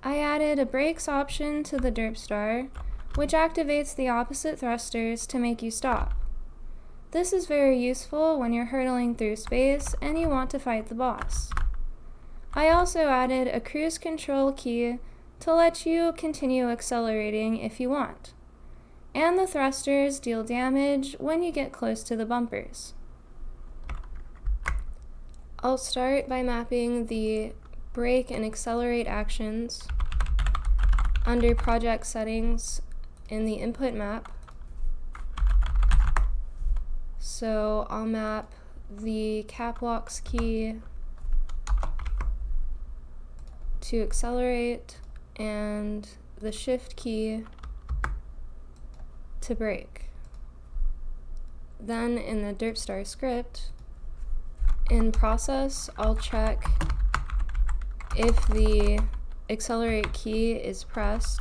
I added a brakes option to the Derp star, which activates the opposite thrusters to make you stop. This is very useful when you're hurtling through space and you want to fight the boss. I also added a cruise control key to let you continue accelerating if you want. And the thrusters deal damage when you get close to the bumpers. I'll start by mapping the brake and accelerate actions under project settings in the input map. So I'll map the cap locks key to accelerate and the shift key to brake. Then in the DerpStar script, in process, I'll check if the accelerate key is pressed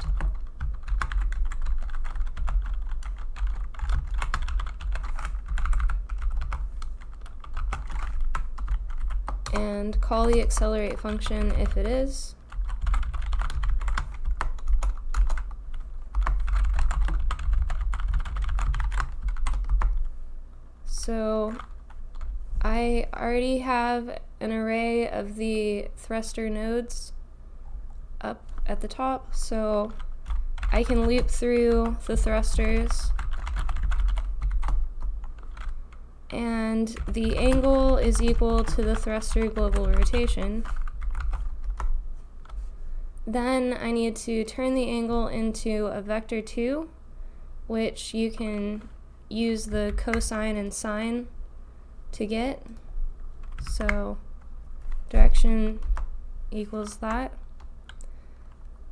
and call the accelerate function if it is. So I already have an array of the thruster nodes up at the top, so I can loop through the thrusters, and the angle is equal to the thruster global rotation. Then I need to turn the angle into a vector 2, which you can use the cosine and sine to get. So direction equals that.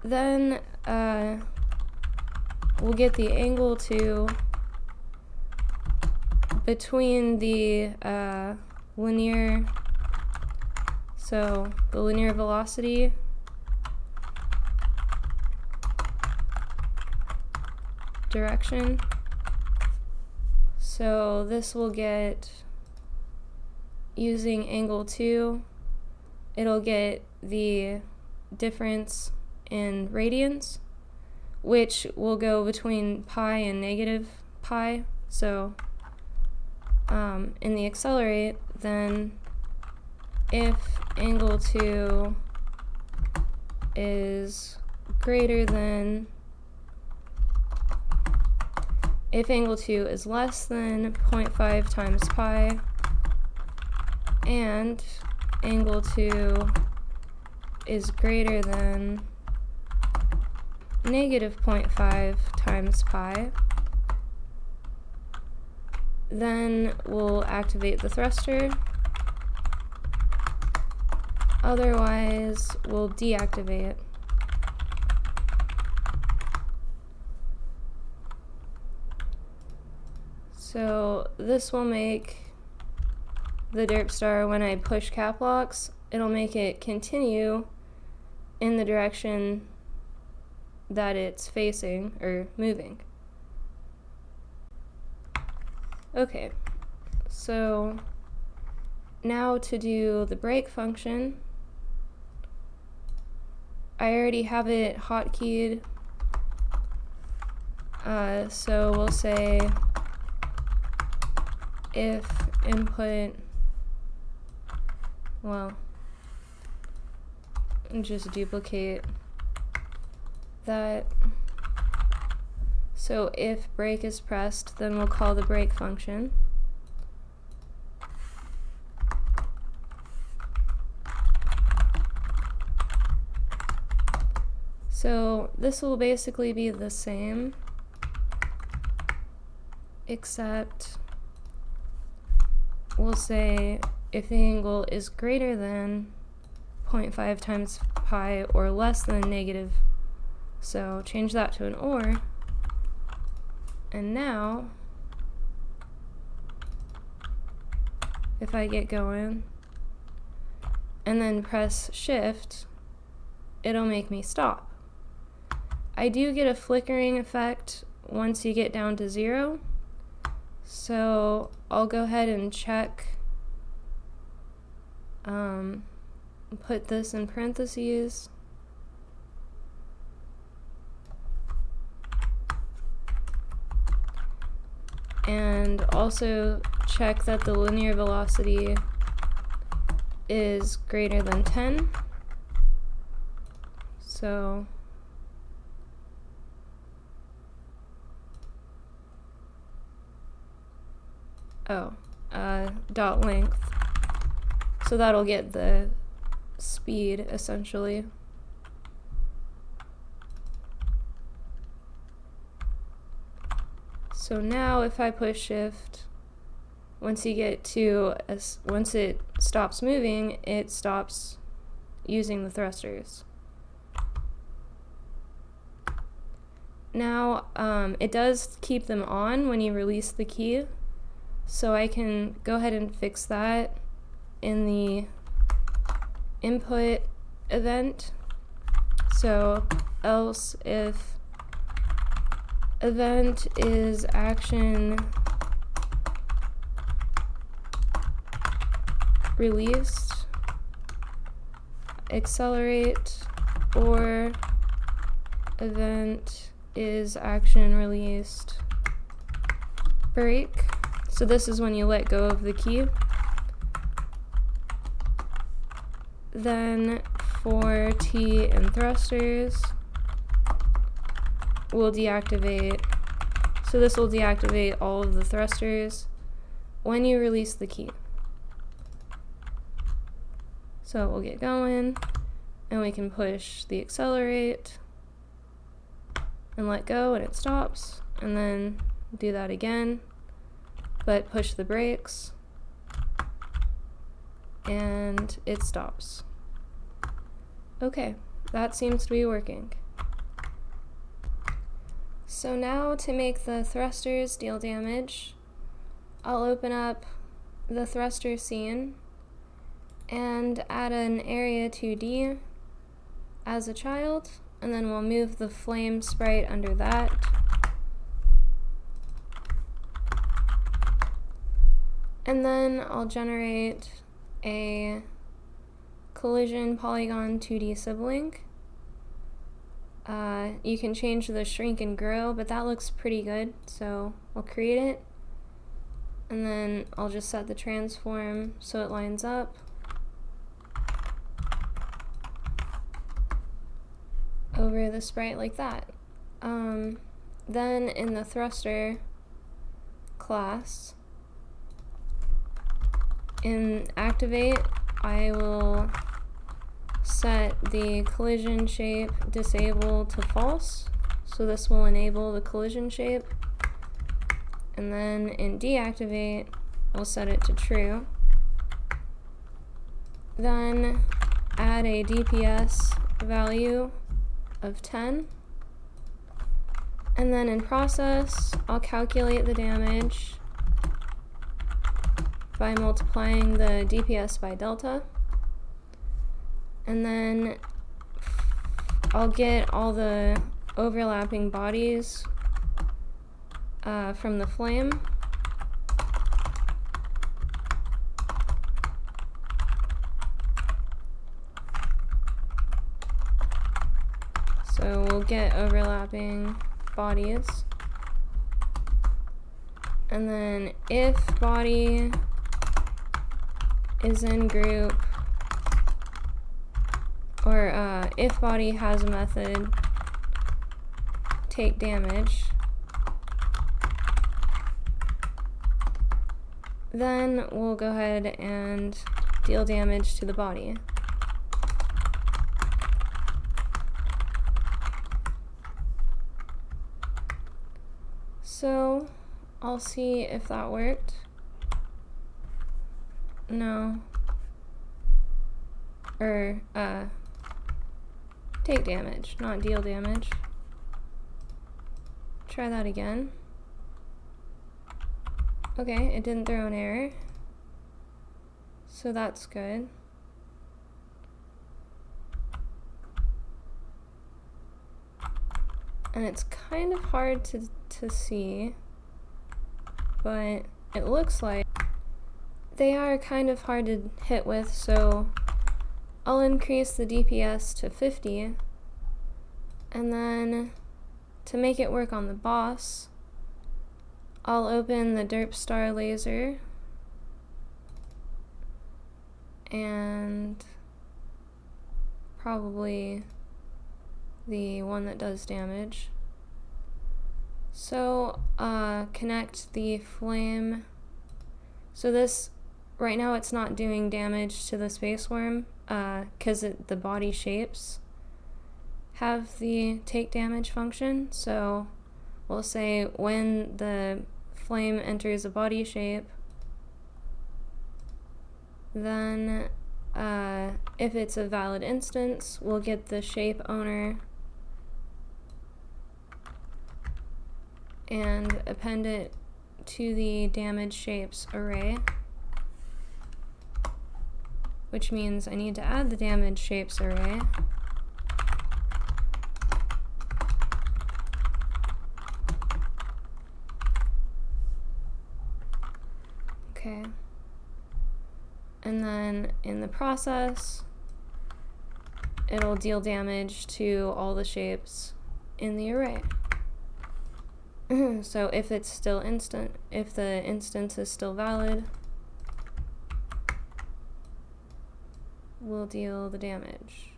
Then we'll get the angle to between the linear, so the linear velocity direction. So this will get, using angle 2, it'll get the difference in radians, which will go between pi and negative pi. So in the accelerate, then if angle 2 is greater than, if angle 2 is less than 0.5 times pi, and angle 2 is greater than negative 0.5 times pi, then we'll activate the thruster. Otherwise, we'll deactivate it. So this will make the derp star, when I push cap locks, it'll make it continue in the direction that it's facing or moving. Okay, so now to do the brake function, I already have it hotkeyed, so we'll say if input, well, just duplicate that. So if brake is pressed, then we'll call the brake function. So this will basically be the same, except we'll say if the angle is greater than 0.5 times pi or less than negative, so change that to an or. And now, if I get going and then press shift, it'll make me stop. I do get a flickering effect once you get down to 0, so I'll go ahead and check, put this in parentheses, and also check that the linear velocity is greater than 10. So dot length. So that'll get the speed essentially. So now if I push shift, once it stops moving, it stops using the thrusters. Now it does keep them on when you release the key, so I can go ahead and fix that in the input event. So else if event is action released, accelerate, or event is action released, brake. So this is when you let go of the key. Then for T and thrusters, we'll deactivate. So this will deactivate all of the thrusters when you release the key. So we'll get going, and we can push the accelerate and let go, and it stops, and then do that again, but push the brakes and it stops. Okay, that seems to be working. So now to make the thrusters deal damage, I'll open up the thruster scene and add an area 2D as a child, and then we'll move the flame sprite under that. And then I'll generate a collision polygon 2D sibling. You can change the shrink and grow, but that looks pretty good, so I'll create it. And then I'll just set the transform so it lines up. Over the sprite like that. Then in the thruster class, in activate, I will set the collision shape disable to false, so this will enable the collision shape. And then in deactivate, we'll set it to true. Then add a DPS value of 10. And then in process, I'll calculate the damage by multiplying the DPS by delta. And then I'll get all the overlapping bodies from the flame. So we'll get overlapping bodies. And then if body is in group, or if body has a method take damage, then we'll go ahead and deal damage to the body. So I'll see if that worked. No. Or take damage, not deal damage. Try that again. Okay, it didn't throw an error, so that's good. And it's kind of hard to see, but it looks like they are kind of hard to hit with, so I'll increase the DPS to 50, and then to make it work on the boss, I'll open the Derp star laser and probably the one that does damage. So connect the flame. So this, right now it's not doing damage to the space worm because the body shapes have the take damage function. So we'll say when the flame enters a body shape, then if it's a valid instance, we'll get the shape owner and append it to the damage shapes array, which means I need to add the damage shapes array. Okay. And then in the process, it'll deal damage to all the shapes in the array. So if it's still if the instance is still valid, we'll deal the damage.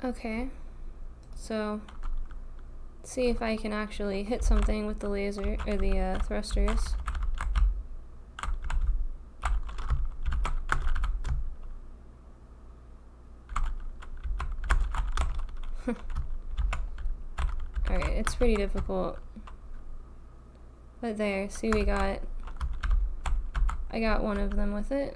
Okay, so let's see if I can actually hit something with the laser or the thrusters. Alright, it's pretty difficult. But there, see, I got one of them with it.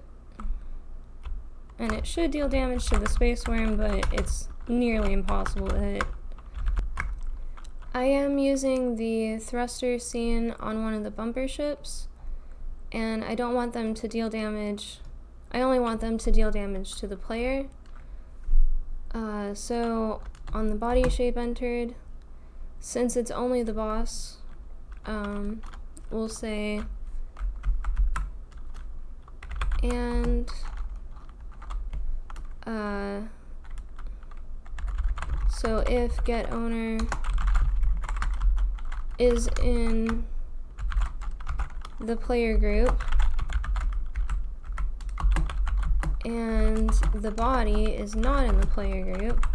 And it should deal damage to the space worm, but it's nearly impossible to hit. I am using the thruster scene on one of the bumper ships, and I don't want them to deal damage. I only want them to deal damage to the player. So on the body shape entered, since it's only the boss, we'll say and so if get owner is in the player group and the body is not in the player group,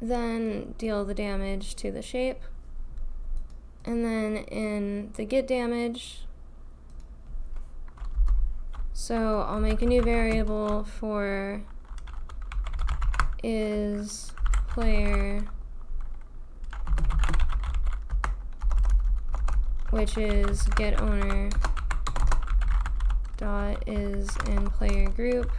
then deal the damage to the shape. And then in the get damage, so I'll make a new variable for is player, which is get owner dot is in player group,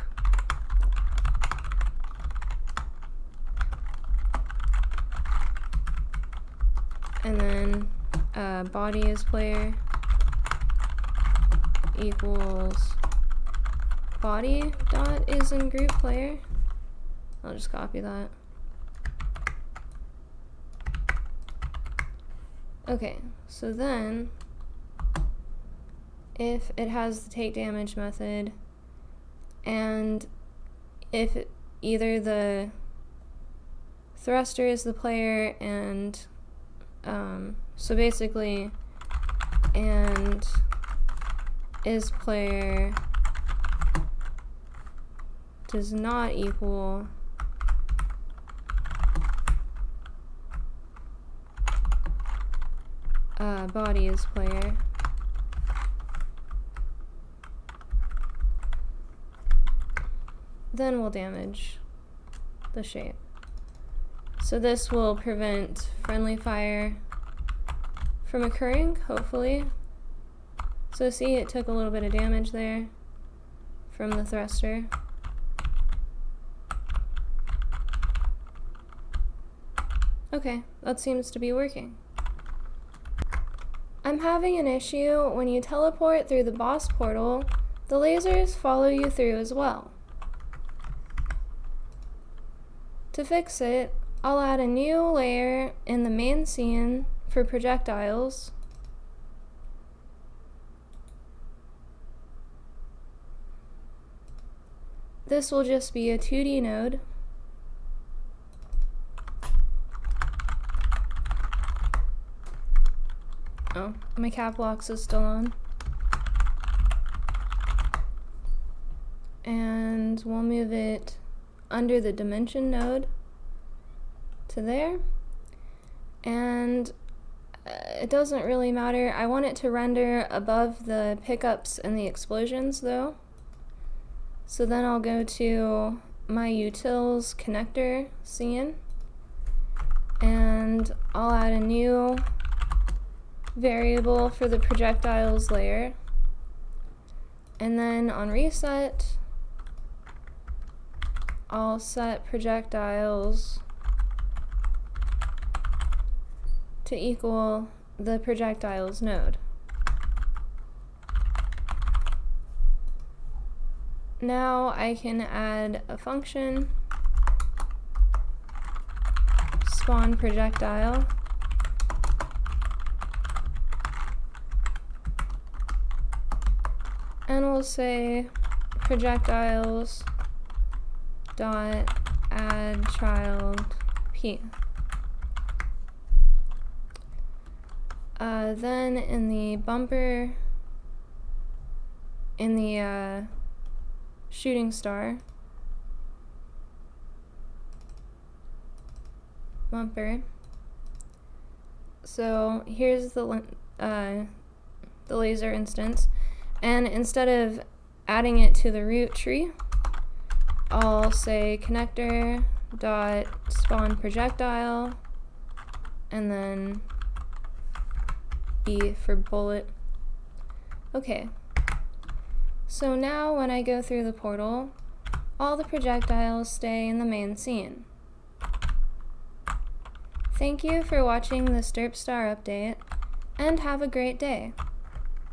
and then body is player equals body dot is in group player. I'll just copy that. Okay, so then if it has the take damage method, and if either the thruster is the player and so basically and is player does not equal body is player, then we'll damage the shape. So this will prevent friendly fire from occurring, hopefully. So see, it took a little bit of damage there from the thruster. Okay, that seems to be working. I'm having an issue when you teleport through the boss portal, the lasers follow you through as well. To fix it, I'll add a new layer in the main scene for projectiles. this will just be a 2D node. Oh, my cap locks is still on. And we'll move it under the dimension node to there. And it doesn't really matter. I want it to render above the pickups and the explosions though. So then I'll go to my utils connector scene and I'll add a new variable for the projectiles layer. And then on reset, I'll set projectiles to equal the projectiles node. Now I can add a function, spawn projectile, and we'll say projectiles dot add child p. Then in the bumper, in the shooting star bumper, so here's the laser instance, and instead of adding it to the root tree, I'll say connector dot spawn projectile and then B for bullet. Okay, so now when I go through the portal, all the projectiles stay in the main scene. Thank you for watching this Derp Star update, and have a great day.